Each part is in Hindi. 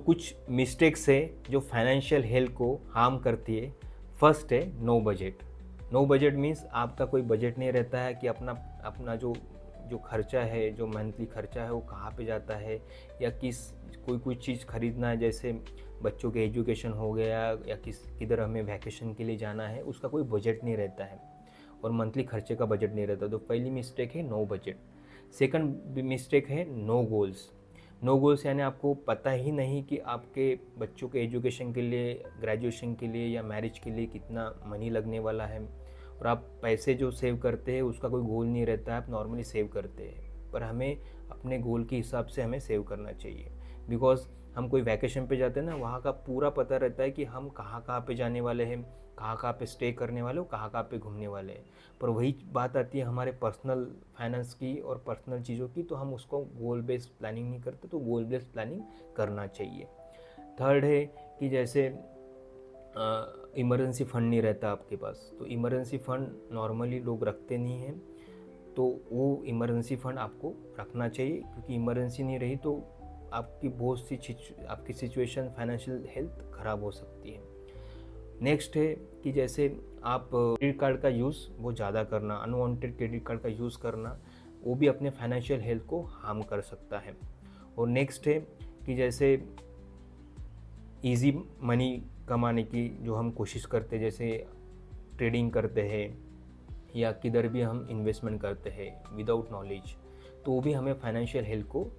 कुछ मिस्टेक्स है जो फाइनेंशियल हेल्थ को हार्म करती है। फर्स्ट है no budget. No budget means आपका कोई बजट नहीं रहता है कि अपना अपना जो जो खर्चा है, जो मंथली खर्चा है वो कहाँ पे जाता है, या कोई चीज़ खरीदना है, जैसे बच्चों के एजुकेशन हो गया या किधर हमें वैकेशन के लिए जाना है, उसका कोई बजट नहीं रहता है और मंथली खर्चे का बजट नहीं रहता। तो पहली मिस्टेक है नो बजट। सेकंड मिस्टेक है नो गोल्स। नो गोल्स यानी आपको पता ही नहीं कि आपके बच्चों के एजुकेशन के लिए, ग्रेजुएशन के लिए या मैरिज के लिए कितना मनी लगने वाला है, और आप पैसे जो सेव करते हैं उसका कोई गोल नहीं रहता है, आप नॉर्मली सेव करते हैं। पर हमें अपने गोल के हिसाब से हमें सेव करना चाहिए। बिकॉज हम कोई वैकेशन पे जाते हैं ना, वहाँ का पूरा पता रहता है कि हम कहाँ कहाँ पे जाने वाले हैं, कहाँ कहाँ पे स्टे करने वाले हो, कहाँ कहाँ पे घूमने वाले हैं। पर वही बात आती है हमारे पर्सनल फाइनेंस की और पर्सनल चीज़ों की, तो हम उसको गोल बेस्ड प्लानिंग नहीं करते, तो गोल बेस्ड प्लानिंग करना चाहिए। थर्ड है कि जैसे इमरजेंसी फ़ंड नहीं रहता आपके पास, तो इमरजेंसी फ़ंड नॉर्मली लोग रखते नहीं हैं, तो वो इमरजेंसी फ़ंड आपको रखना चाहिए, क्योंकि इमरजेंसी नहीं रही तो आपकी बहुत सी आपकी सिचुएशन फाइनेंशियल हेल्थ ख़राब हो सकती है। नेक्स्ट है कि जैसे आप क्रेडिट कार्ड का यूज़ बहुत ज़्यादा करना, अनवांटेड क्रेडिट कार्ड का यूज़ करना, वो भी अपने फाइनेंशियल हेल्थ को हार्म कर सकता है। और नेक्स्ट है कि जैसे इजी मनी कमाने की जो हम कोशिश करते हैं, जैसे ट्रेडिंग करते हैं या किधर भी हम इन्वेस्टमेंट करते हैं विदाउट नॉलेज, तो वो भी हमें फाइनेंशियल हेल्थ को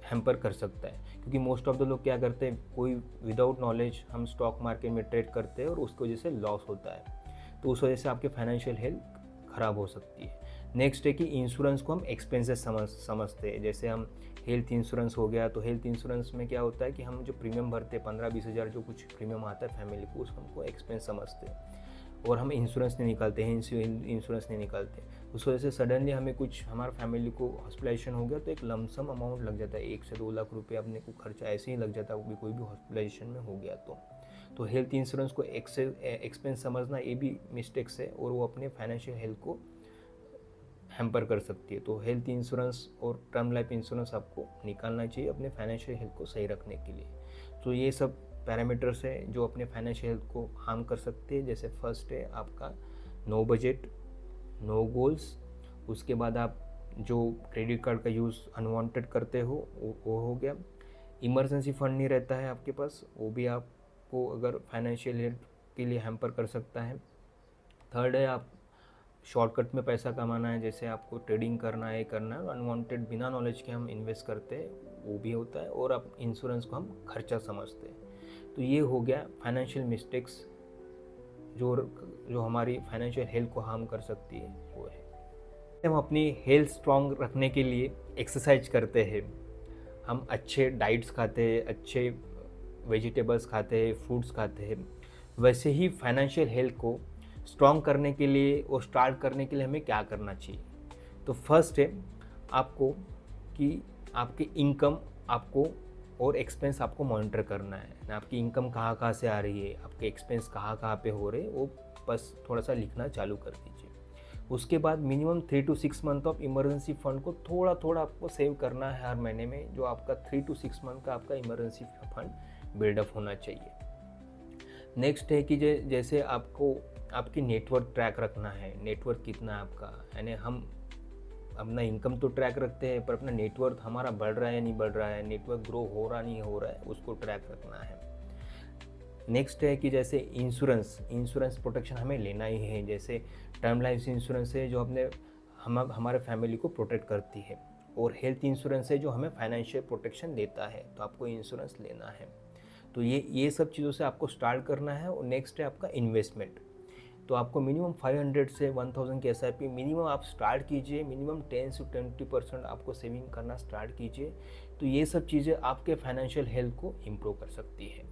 हैम्पर कर सकता है। क्योंकि मोस्ट ऑफ द लोग क्या करते हैं, कोई विदाउट नॉलेज हम स्टॉक मार्केट में ट्रेड करते हैं और उसकी वजह से लॉस होता है, तो उस वजह से आपके फाइनेंशियल हेल्थ ख़राब हो सकती है। नेक्स्ट है कि इंश्योरेंस को हम एक्सपेंसेस समझते हैं। जैसे हम हेल्थ इंश्योरेंस हो गया, तो हेल्थ इंश्योरेंस में क्या होता है कि हम जो प्रीमियम भरते हैं 15-20 हज़ार जो कुछ प्रीमियम आता है फैमिली को, उसको हमको एक्सपेंस समझते हैं और हम इंश्योरेंस नहीं निकालते हैं, इंश्योरेंस नहीं निकालते। उस वजह से सडनली हमें कुछ, हमारा फैमिली को हॉस्पिटलाइजेशन हो गया तो एक लमसम अमाउंट लग जाता है, 1 से 2 लाख रुपये अपने को खर्चा ऐसे ही लग जाता है कोई भी हॉस्पिटलाइजेशन में हो गया तो हेल्थ इंश्योरेंस को एक्सपेंस समझना ये भी मिस्टेक्स है और वो अपने फाइनेंशियल हेल्थ को हैम्पर कर सकती है। तो हेल्थ इंश्योरेंस और टर्म लाइफ इंश्योरेंस आपको निकालना चाहिए अपने फाइनेंशियल हेल्थ को सही रखने के लिए। तो ये सब पैरामीटर्स है जो अपने फाइनेंशियल हेल्थ को हार्म कर सकते हैं। जैसे फर्स्ट है आपका नो बजट, नो गोल्स, उसके बाद आप जो क्रेडिट कार्ड का यूज़ अनवांटेड करते हो वो हो गया। इमरजेंसी फंड नहीं रहता है आपके पास, वो भी आपको अगर फाइनेंशियल हेल्थ के लिए हैम्पर कर सकता है। थर्ड है आप शॉर्टकट में पैसा कमाना है, जैसे आपको ट्रेडिंग करना है, अनवांटेड बिना नॉलेज के हम इन्वेस्ट करते हैं, वो भी होता है। और आप इंश्योरेंस को हम खर्चा समझते हैं। तो ये हो गया फाइनेंशियल मिस्टेक्स जो जो हमारी फाइनेंशियल हेल्थ को हार्म कर सकती है, वो है। हम अपनी हेल्थ स्ट्रॉन्ग रखने के लिए एक्सरसाइज करते हैं, हम अच्छे डाइट्स खाते हैं, अच्छे वेजिटेबल्स खाते हैं, फ्रूट्स खाते हैं, वैसे ही फाइनेंशियल हेल्थ को स्ट्रॉन्ग करने के लिए और स्टार्ट करने के लिए हमें क्या करना चाहिए। तो फर्स्ट है आपको कि आपकी इनकम आपको और एक्सपेंस आपको मॉनिटर करना है। आपकी इनकम कहाँ कहाँ से आ रही है, आपके एक्सपेंस कहाँ कहाँ पे हो रहे हैं, वो बस थोड़ा सा लिखना चालू कर दीजिए। उसके बाद minimum 3 to 6 month of emergency fund को थोड़ा थोड़ा आपको सेव करना है हर महीने में, जो आपका 3 to 6 मंथ का आपका इमरजेंसी फंड बिल्डअप होना चाहिए। नेक्स्ट है कि जैसे आपको आपकी नेटवर्क ट्रैक रखना है, नेटवर्क कितना है आपका, यानी हम अपना इनकम तो ट्रैक रखते हैं पर अपना नेटवर्क हमारा बढ़ रहा है या नहीं बढ़ रहा है, नेटवर्क ग्रो हो रहा नहीं हो रहा है, उसको ट्रैक रखना है। नेक्स्ट है कि जैसे इंश्योरेंस प्रोटेक्शन हमें लेना ही है। जैसे टर्म लाइफ इंश्योरेंस है जो हमारे फैमिली को प्रोटेक्ट करती है, और हेल्थ इंश्योरेंस है जो हमें फाइनेंशियल प्रोटेक्शन देता है, तो आपको इंश्योरेंस लेना है। तो ये सब चीज़ों से आपको स्टार्ट करना है। और नेक्स्ट है आपका इन्वेस्टमेंट। तो आपको मिनिमम 500 से 1000 की SIP मिनिमम आप स्टार्ट कीजिए, मिनिमम 10 से 20% आपको सेविंग करना स्टार्ट कीजिए। तो ये सब चीज़ें आपके फाइनेंशियल हेल्थ को इम्प्रूव कर सकती है।